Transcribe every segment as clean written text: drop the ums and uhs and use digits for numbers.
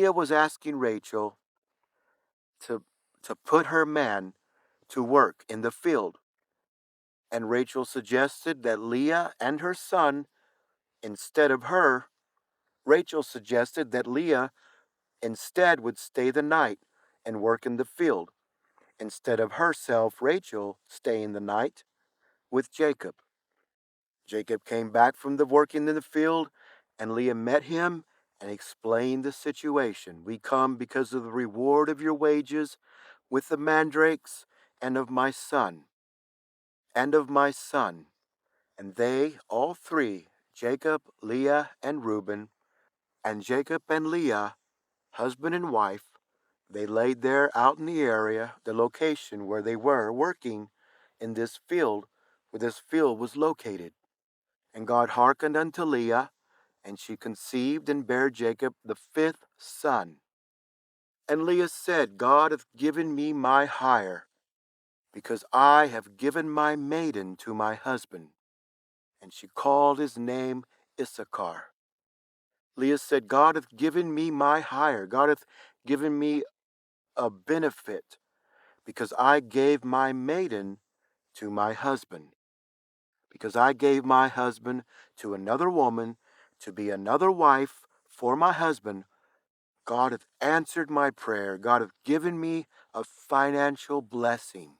Leah was asking Rachel to, to put her man to work in the field, and Rachel suggested that Leah and her son, instead of her, Rachel suggested that Leah instead would stay the night and work in the field, instead of herself, Rachel, staying the night with Jacob. Jacob came back from the working in the field, and Leah met him and explained the situation. We come because of the reward of your wages with the mandrakes and of my son, and of my son. And they, all three, Jacob, Leah, and Reuben, and Jacob and Leah, husband and wife, they laid there out in the area, the location where they were working in this field, where this field was located. And God hearkened unto Leah, and she conceived and bare Jacob the fifth son. And Leah said, God hath given me my hire, because I have given my maiden to my husband. And she called his name Issachar. Leah said, God hath given me my hire. God hath given me a benefit, because I gave my maiden to my husband. Because I gave my husband to another woman to be another wife for my husband, God hath answered my prayer. God hath given me a financial blessing.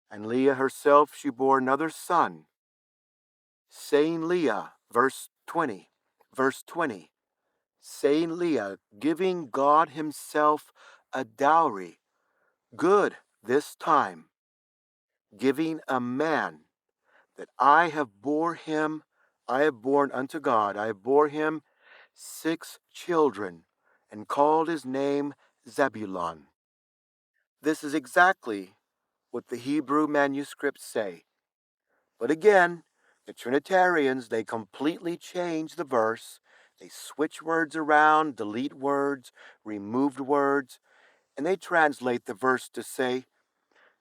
And Leah herself, she bore another son, saying Leah, verse 20, saying Leah, giving God himself a dowry, good this time, giving a man, that I have born unto God, I have bore him 6 children, and called his name Zebulun. This is exactly what the Hebrew manuscripts say. But again, the Trinitarians, they completely change the verse. They switch words around, delete words, removed words, and they translate the verse to say,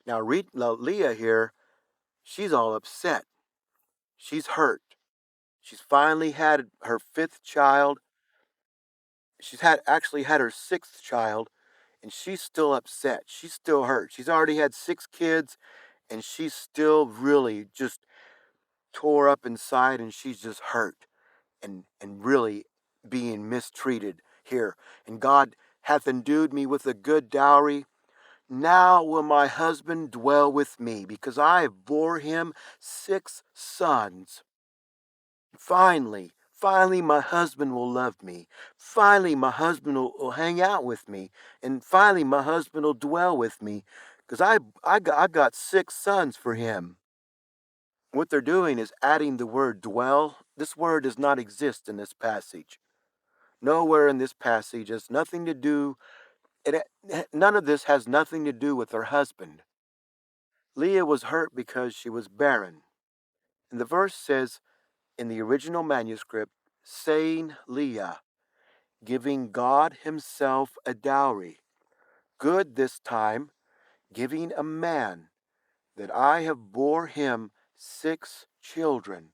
now read Leah here, she's all upset. She's hurt. She's finally had her 5th child. She's actually had her 6th child, and she's still upset. She's still hurt. She's already had 6 kids, and she's still really just tore up inside, and she's just hurt and really being mistreated here. And God hath endued me with a good dowry. Now will my husband dwell with me, because I have bore him 6 sons. Finally, my husband will love me. Finally, my husband will hang out with me. And finally, my husband will dwell with me, because I got 6 sons for him. What they're doing is adding the word dwell. This word does not exist in this passage. Nowhere in this passage has nothing to do, none of this has nothing to do with her husband. Leah was hurt because she was barren. And the verse says in the original manuscript, saying Leah, giving God himself a dowry, good this time, giving a man, that I have bore him 6 children.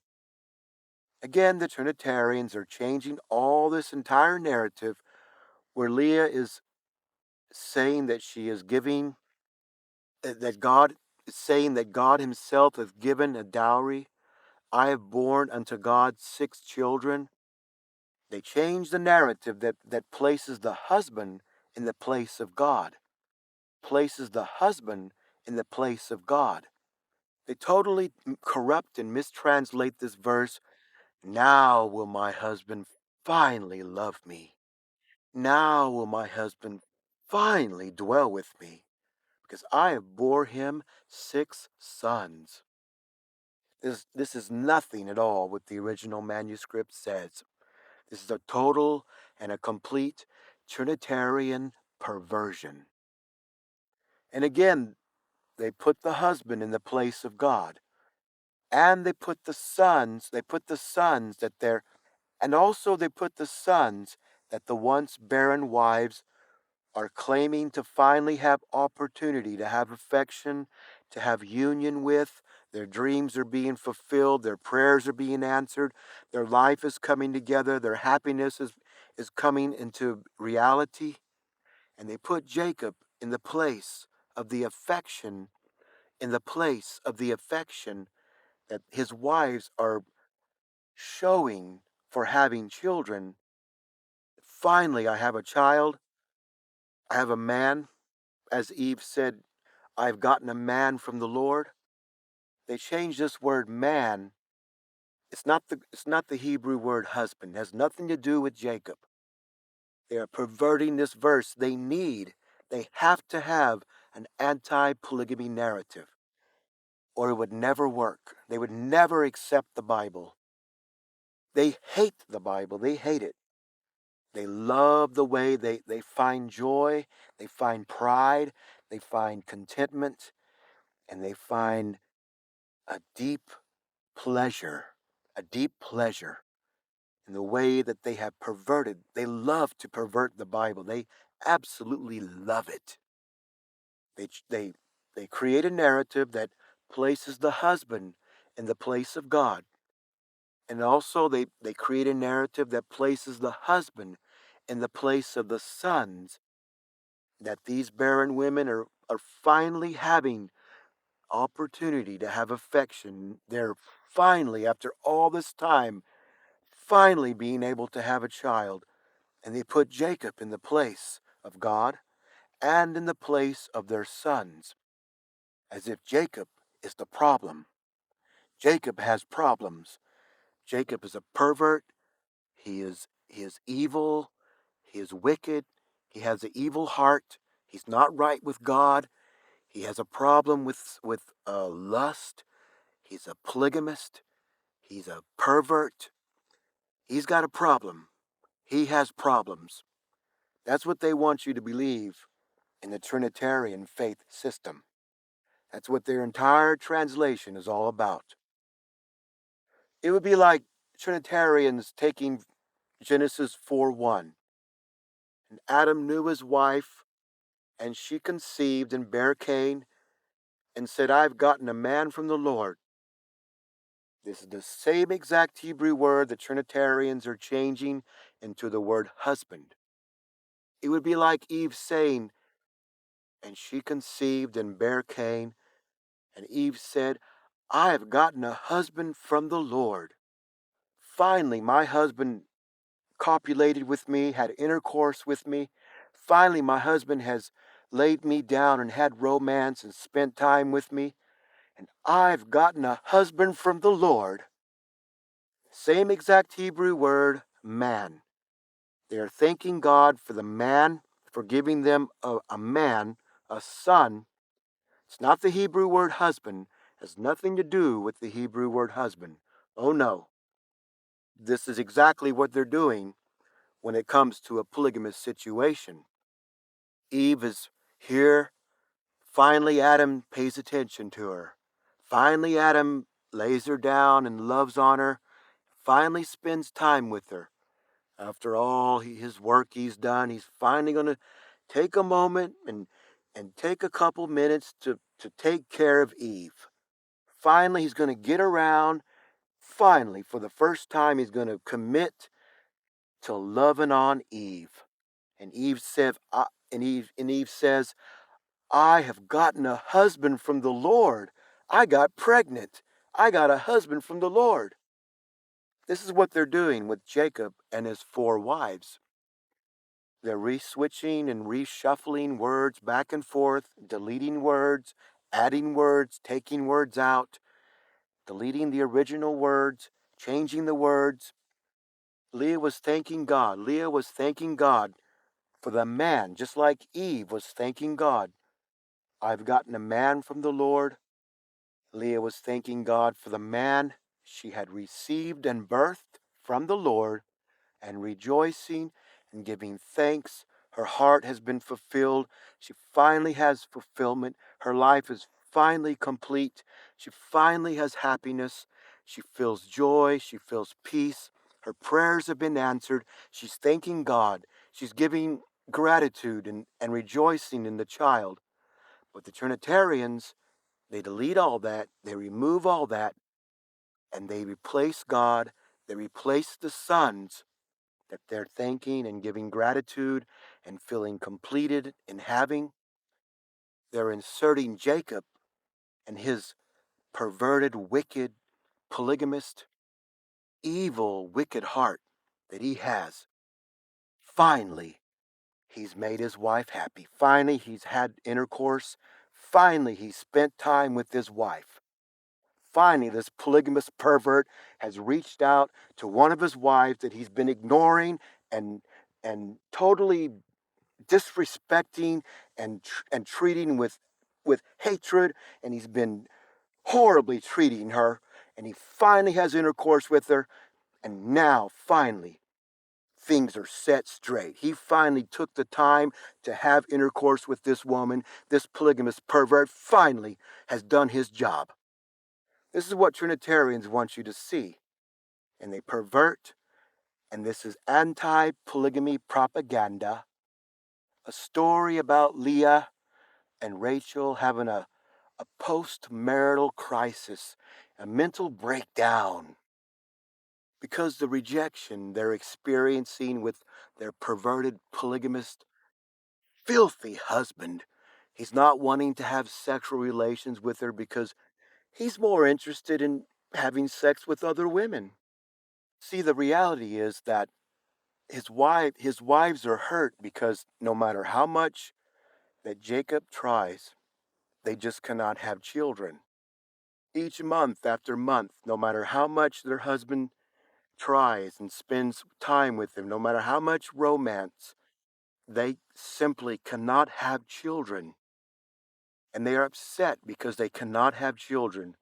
Again, the Trinitarians are changing all this entire narrative where Leah is saying that she is giving, that God is saying that God himself hath given a dowry. I have borne unto God 6 children. They change the narrative that places the husband in the place of God. Places the husband in the place of God. They totally corrupt and mistranslate this verse. Now will my husband finally love me. Now will my husband finally dwell with me, because I have bore him 6 sons. This is nothing at all what the original manuscript says. This is a total and a complete Trinitarian perversion. And again, they put the husband in the place of God. And they put the sons that they're, and also they put the sons that the once barren wives are claiming to finally have opportunity to have affection, to have union with. Their dreams are being fulfilled. Their prayers are being answered. Their life is coming together. Their happiness is coming into reality, and they put Jacob in the place of the affection, in the place of the affection that his wives are showing for having children. Finally, I have a child. I have a man. As Eve said, I've gotten a man from the Lord. They changed this word man. It's not the Hebrew word husband. It has nothing to do with Jacob. They are perverting this verse. They have to have an anti-polygamy narrative, or it would never work. They would never accept the Bible. They hate the Bible. They hate it. They love the way they find joy, they find pride, they find contentment, and they find a deep pleasure, a deep pleasure in the way that they have perverted. They love to pervert the Bible. They absolutely love it. They, they, they create a narrative that places the husband in the place of God. And also they create a narrative that places the husband in the place of the sons, that these barren women are finally having opportunity to have affection. They're finally, after all this time, finally being able to have a child. And they put Jacob in the place of God and in the place of their sons, as if Jacob is the problem. Jacob has problems. Jacob is a pervert. He is evil. He is wicked. He has an evil heart. He's not right with God. He has a problem with lust. He's a polygamist. He's a pervert. He's got a problem. He has problems. That's what they want you to believe in the Trinitarian faith system. That's what their entire translation is all about. It would be like Trinitarians taking Genesis 4:1. And Adam knew his wife, and she conceived and bare Cain, and said, I've gotten a man from the Lord. This is the same exact Hebrew word that Trinitarians are changing into the word husband. It would be like Eve saying, and she conceived and bare Cain, and Eve said, I have gotten a husband from the Lord. Finally, my husband copulated with me, had intercourse with me. Finally, my husband has laid me down and had romance and spent time with me. And I've gotten a husband from the Lord. Same exact Hebrew word, man. They are thanking God for the man, for giving them a man, a son. It's not the Hebrew word husband. It has nothing to do with the Hebrew word husband. Oh no. This is exactly what they're doing when it comes to a polygamous situation. Eve is here. Finally, Adam pays attention to her. Finally, Adam lays her down and loves on her. Finally, spends time with her. After all his work he's done, he's finally going to take a moment and take a couple minutes to take care of Eve. Finally, he's going to get around. Finally, for the first time, he's going to commit to loving on Eve. And Eve says, I have gotten a husband from the Lord. I got pregnant. I got a husband from the Lord. This is what they're doing with Jacob and his 4 wives. They're re-switching and reshuffling words back and forth, deleting words, adding words, taking words out, deleting the original words, changing the words. Leah was thanking God. Leah was thanking God for the man, just like Eve was thanking God. I've gotten a man from the Lord. Leah was thanking God for the man she had received and birthed from the Lord, and rejoicing and giving thanks. Her heart has been fulfilled. She finally has fulfillment. Her life is finally complete. She finally has happiness. She feels joy. She feels peace. Her prayers have been answered. She's thanking God. She's giving gratitude and rejoicing in the child. But the Trinitarians, they delete all that, they remove all that, and they replace God, they replace the sons that they're thanking and giving gratitude and feeling completed in having, they're inserting Jacob and his perverted, wicked, polygamist, evil, wicked heart that he has. Finally, he's made his wife happy. Finally, he's had intercourse. Finally, he's spent time with his wife. Finally, this polygamous pervert has reached out to one of his wives that he's been ignoring and totally disrespecting and treating with hatred, and he's been horribly treating her, and he finally has intercourse with her, and now finally things are set straight. He finally took the time to have intercourse with this woman. This polygamous pervert finally has done his job. This is what Trinitarians want you to see. And they pervert, and this is anti polygamy propaganda. A story about Leah and Rachel having a post marital crisis, a mental breakdown, because the rejection they're experiencing with their perverted polygamist, filthy husband. He's not wanting to have sexual relations with her because he's more interested in having sex with other women. See, the reality is that his wives are hurt because no matter how much that Jacob tries, they just cannot have children. Each month after month, no matter how much their husband tries and spends time with them, no matter how much romance, they simply cannot have children. And they are upset because they cannot have children.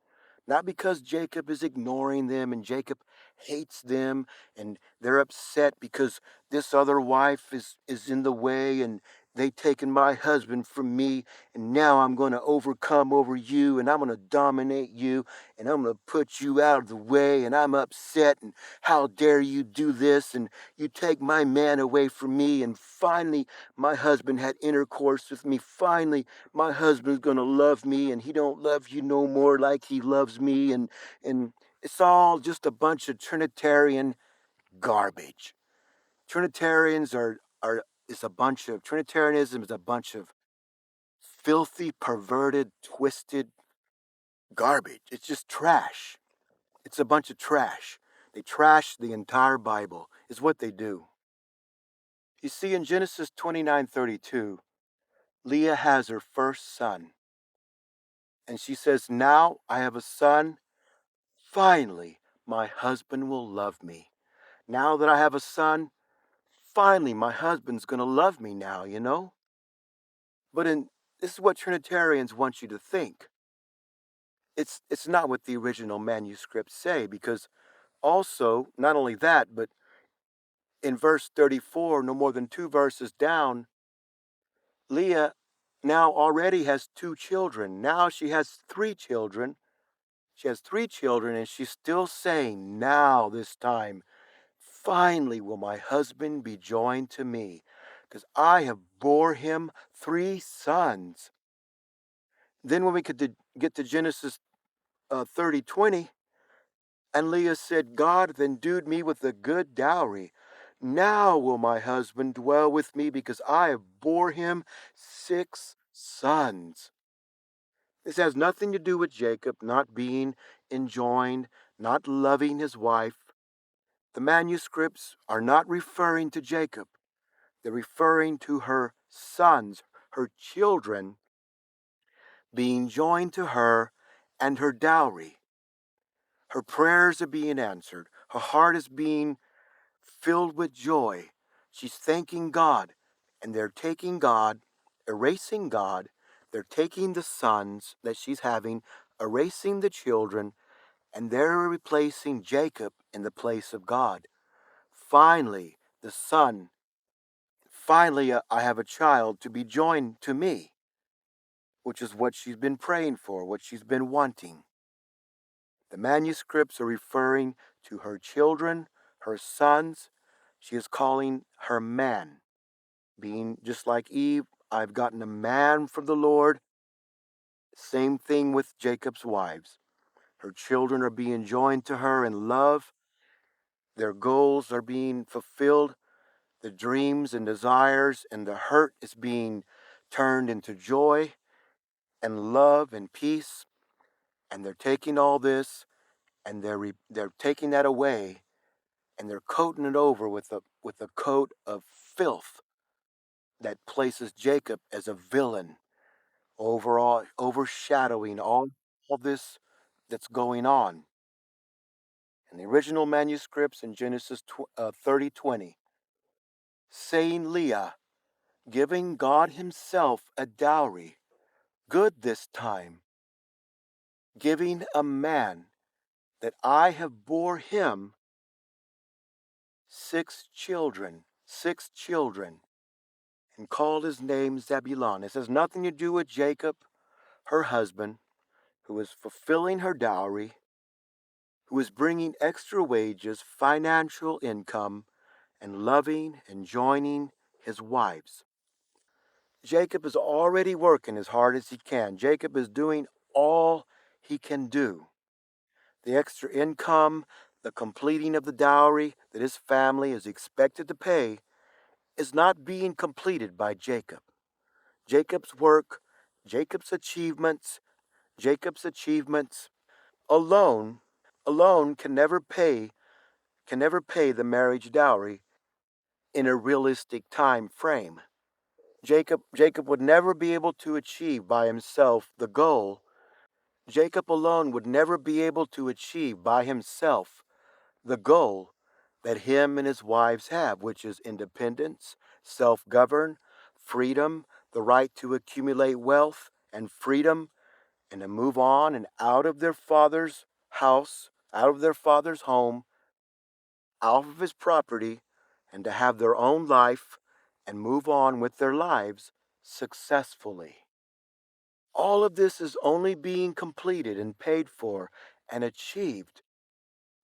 Not because Jacob is ignoring them and Jacob hates them, and they're upset because this other wife is in the way and they taken my husband from me, and now I'm going to overcome over you and I'm going to dominate you and I'm going to put you out of the way, and I'm upset, and how dare you do this, and you take my man away from me, and finally my husband had intercourse with me. Finally my husband's gonna love me, and he don't love you no more like he loves me, and it's all just a bunch of Trinitarian garbage. Trinitarians are is a bunch of Trinitarianism is a bunch of filthy, perverted, twisted garbage. It's just trash. It's a bunch of trash. They trash the entire Bible, is what they do. You see, in Genesis 29:32, Leah has her first son, and she says, now I have a son. Finally, my husband will love me. Now that I have a son, finally, my husband's going to love me now. But this is what Trinitarians want you to think. It's not what the original manuscripts say, because also, not only that, but in verse 34, no more than two verses down, Leah now already has two children. Now she has three children. She has three children, and she's still saying, now this time, finally will my husband be joined to me, because I have bore him three sons. Then when we could get to Genesis 30:20, and Leah said, God have endued me with a good dowry. Now will my husband dwell with me, because I have bore him six sons. This has nothing to do with Jacob not being enjoined, not loving his wife. The manuscripts are not referring to Jacob. They're referring to her sons, her children, being joined to her and her dowry. Her prayers are being answered. Her heart is being filled with joy. She's thanking God, and they're taking God, erasing God. They're taking the sons that she's having, erasing the children, and they're replacing Jacob in the place of God. Finally, the son, finally, I have a child to be joined to me, which is what she's been praying for, what she's been wanting. The manuscripts are referring to her children, her sons. She is calling her man, being just like Eve. I've gotten a man from the Lord. Same thing with Jacob's wives. Her children are being joined to her in love. Their goals are being fulfilled, the dreams and desires and the hurt is being turned into joy and love and peace. And they're taking all this and they're taking that away and they're coating it over with a coat of filth that places Jacob as a villain, overall overshadowing all this that's going on. In the original manuscripts in Genesis 30:20, saying Leah, giving God Himself a dowry, good this time, giving a man that I have bore him six children, and called his name Zebulon. This has nothing to do with Jacob, her husband, who is fulfilling her dowry, who is bringing extra wages, financial income, and loving and joining his wives. Jacob is already working as hard as he can. Jacob is doing all he can do. The extra income, the completing of the dowry that his family is expected to pay, is not being completed by Jacob. Jacob's work, Jacob's achievements, Jacob's achievements alone alone can never pay the marriage dowry in a realistic time frame. Jacob would never be able to achieve by himself the goal. Jacob alone would never be able to achieve by himself the goal that him and his wives have, which is independence, self-govern, freedom, the right to accumulate wealth and freedom, and to move on and out of their father's house, out of their father's home, out of his property, and to have their own life and move on with their lives successfully. All of this is only being completed and paid for and achieved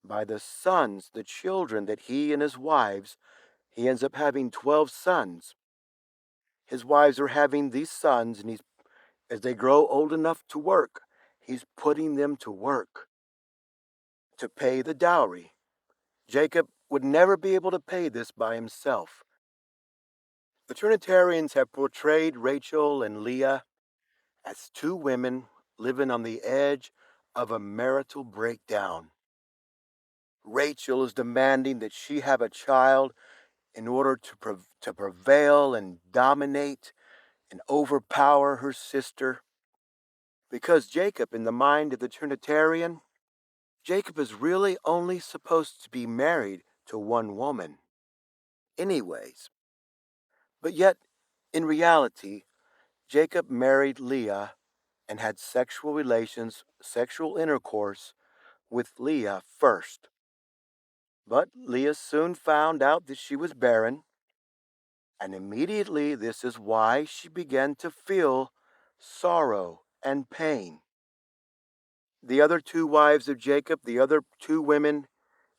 by the sons, the children that he and his wives, he ends up having 12 sons. His wives are having these sons, and as they grow old enough to work, he's putting them to work to pay the dowry. Jacob would never be able to pay this by himself. The Trinitarians have portrayed Rachel and Leah as two women living on the edge of a marital breakdown. Rachel is demanding that she have a child in order to prevail and dominate and overpower her sister. Because Jacob, in the mind of the Trinitarian, Jacob is really only supposed to be married to one woman, anyways. But yet, in reality, Jacob married Leah and had sexual intercourse with Leah first. But Leah soon found out that she was barren, and immediately this is why she began to feel sorrow and pain. The other two wives of Jacob, the other two women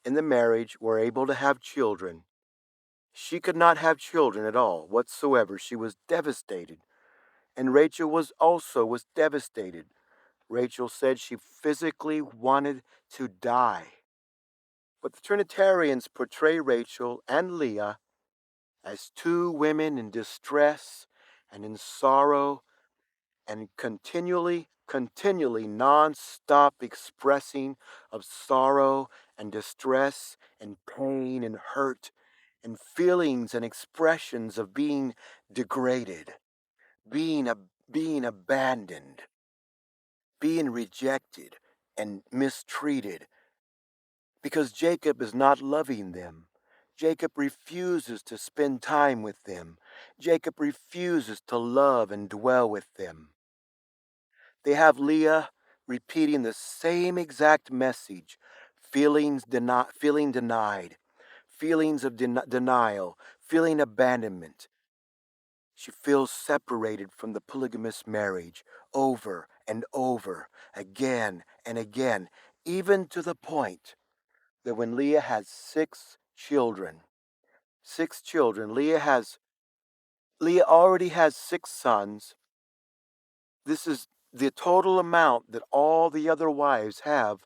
in the marriage, were able to have children. She could not have children at all whatsoever. She was devastated. And Rachel was devastated. Rachel said she physically wanted to die. But the Trinitarians portray Rachel and Leah as two women in distress and in sorrow and continually non-stop expressing of sorrow and distress and pain and hurt and feelings and expressions of being degraded, being being abandoned, being rejected and mistreated because Jacob is not loving them. Jacob refuses to spend time with them. Jacob refuses to love and dwell with them. They have Leah repeating the same exact message, feeling denied, feelings of denial, feeling abandonment. She feels separated from the polygamous marriage over and over, again and again, even to the point that when Leah has six children, Leah already has six sons. This is the total amount that all the other wives have.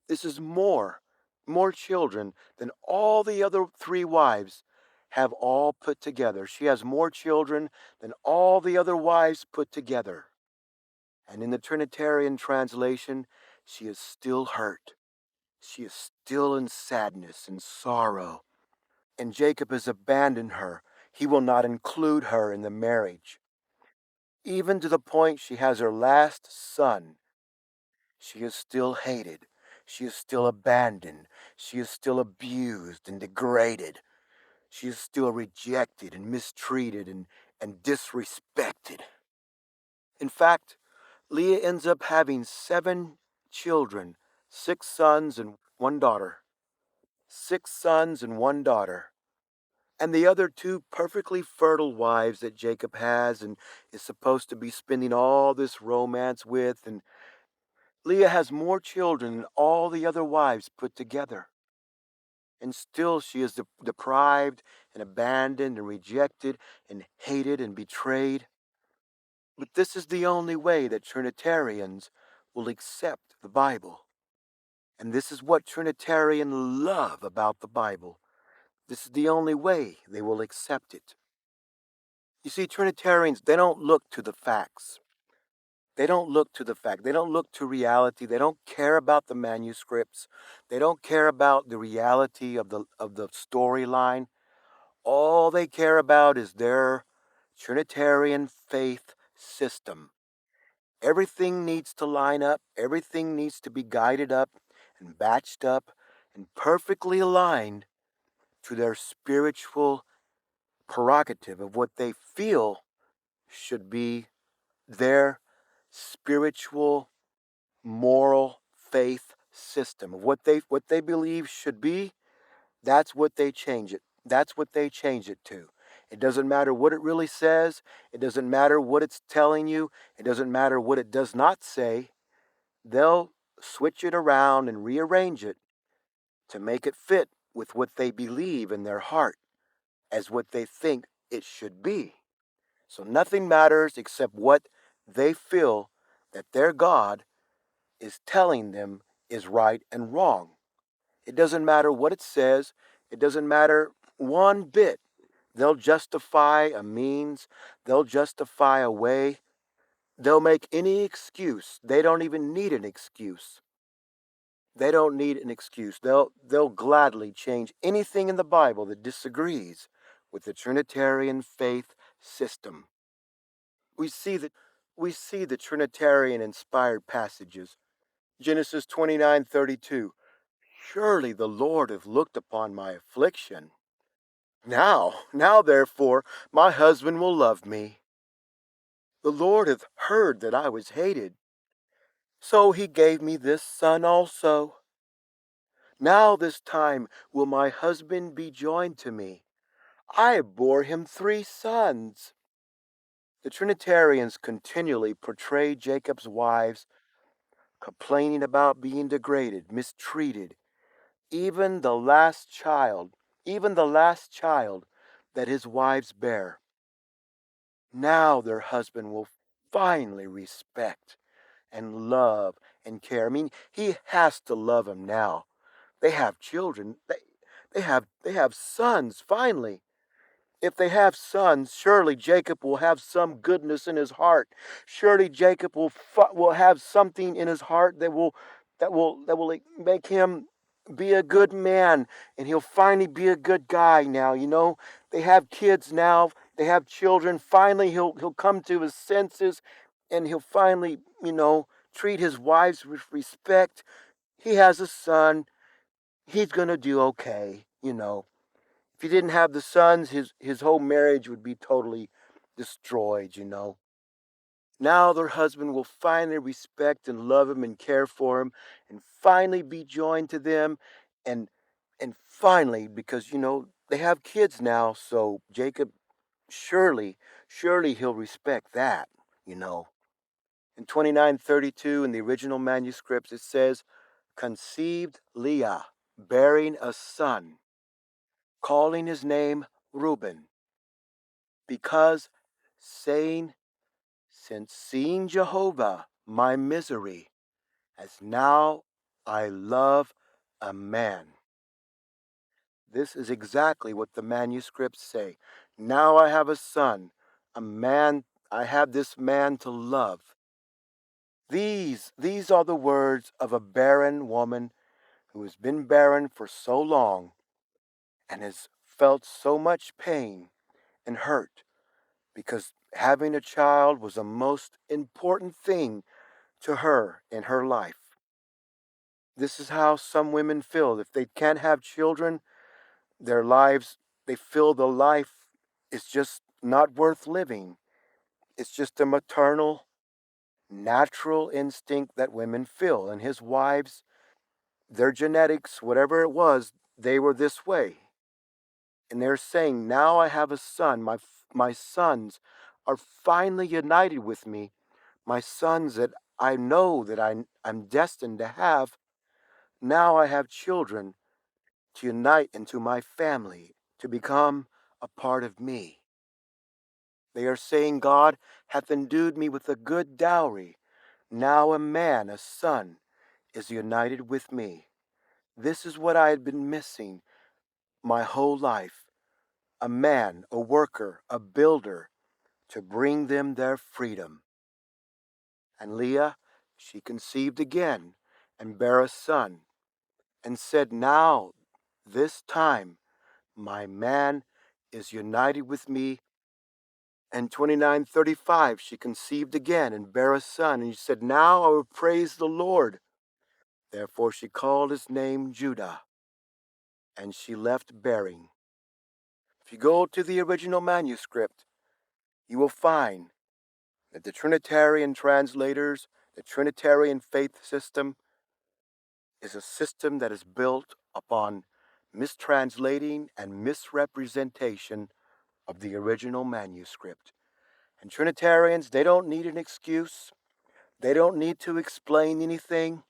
This is more more children than all the other three wives have all put together. She has more children than all the other wives put together. And in the Trinitarian translation, she is still hurt. She is still in sadness and sorrow. And Jacob has abandoned her. He will not include her in the marriage. Even to the point she has her last son, she is still hated. She is still abandoned. She is still abused and degraded. She is still rejected and mistreated and disrespected. In fact, Leah ends up having 7 children, 6 sons and 1 daughter. 6 sons and 1 daughter. And the other two perfectly fertile wives that Jacob has and is supposed to be spending all this romance with. And Leah has more children than all the other wives put together. And still she is deprived and abandoned and rejected and hated and betrayed. But this is the only way that Trinitarians will accept the Bible. And this is what Trinitarians love about the Bible. This is the only way they will accept it. You see, Trinitarians, they don't look to the facts. They don't look to the fact. They don't look to reality. They don't care about the manuscripts. They don't care about the reality of the storyline. All they care about is their Trinitarian faith system. Everything needs to line up. Everything needs to be guided up and batched up and perfectly aligned to their spiritual prerogative of what they feel should be their spiritual, moral faith system of what they believe should be. That's what they change it. That's what they change it to. It doesn't matter what it really says. It doesn't matter what it's telling you. It doesn't matter what it does not say. They'll switch it around and rearrange it to make it fit with what they believe in their heart as what they think it should be. So nothing matters except what they feel that their God is telling them is right and wrong. It doesn't matter what it says. It doesn't matter one bit. They'll justify a means. They'll justify a way. They'll make any excuse. They don't even need an excuse. They don't need an excuse. They'll gladly change anything in the Bible that disagrees with the Trinitarian faith system. We see that we see the Trinitarian inspired passages. Genesis 29:32. Surely the Lord hath looked upon my affliction. Now therefore my husband will love me. The Lord hath heard that I was hated. So he gave me this son also. Now this time will my husband be joined to me. I bore him 3 sons. The Trinitarians continually portray Jacob's wives complaining about being degraded, mistreated, even the last child, even the last child that his wives bear. Now their husband will finally respect and love and care. I mean, he has to love them now. They have children. They have sons finally. If they have sons, surely Jacob will have some goodness in his heart. Surely Jacob will have something in his heart that will make him be a good man, and he'll finally be a good guy now. They have kids now. They have children. Finally, he'll come to his senses, and he'll finally, treat his wives with respect. He has a son. He's gonna do okay. If he didn't have the sons, his whole marriage would be totally destroyed. Now their husband will finally respect and love him and care for him and finally be joined to them and finally, because they have kids now, so Jacob surely he'll respect that. In 29:32 in the original manuscripts it says, conceived Leah, bearing a son, calling his name Reuben, because saying, since seeing Jehovah my misery, as now I love a man. This is exactly what the manuscripts say. Now I have a son, a man, I have this man to love. These are the words of a barren woman who has been barren for so long and has felt so much pain and hurt because having a child was a most important thing to her in her life. This is how some women feel. If they can't have children, their lives, they feel the life is just not worth living. It's just a maternal, natural instinct that women feel. And his wives, their genetics, whatever it was, they were this way. And they're saying, now I have a son. My sons are finally united with me. My sons that I know that I'm destined to have. Now I have children to unite into my family, to become a part of me. They are saying, God hath endued me with a good dowry. Now a man, a son, is united with me. This is what I had been missing my whole life. A man, a worker, a builder, to bring them their freedom. And Leah, she conceived again, and bare a son, and said, now, this time, my man is united with me. And 29:35, she conceived again and bare a son, and she said, now I will praise the Lord. Therefore she called his name Judah, and she left bearing. If you go to the original manuscript, you will find that the Trinitarian translators, the Trinitarian faith system, is a system that is built upon mistranslating and misrepresentation of the original manuscript. And Trinitarians, they don't need an excuse. They don't need to explain anything.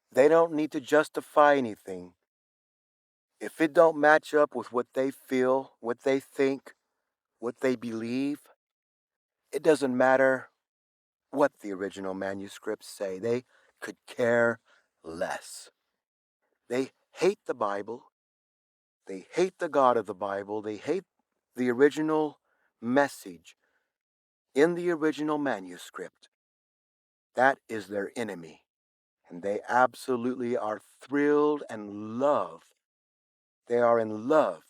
They don't need to justify anything. If it don't match up with what they feel, what they think, what they believe, it doesn't matter what the original manuscripts say. They could care less. They hate the Bible. They hate the God of the Bible. They hate the original message in the original manuscript. That is their enemy. And they absolutely are thrilled and love. They are in love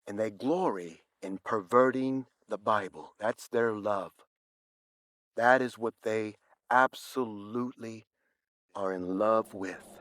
and they glory in perverting the Bible. That's their love. That is what they absolutely are in love with.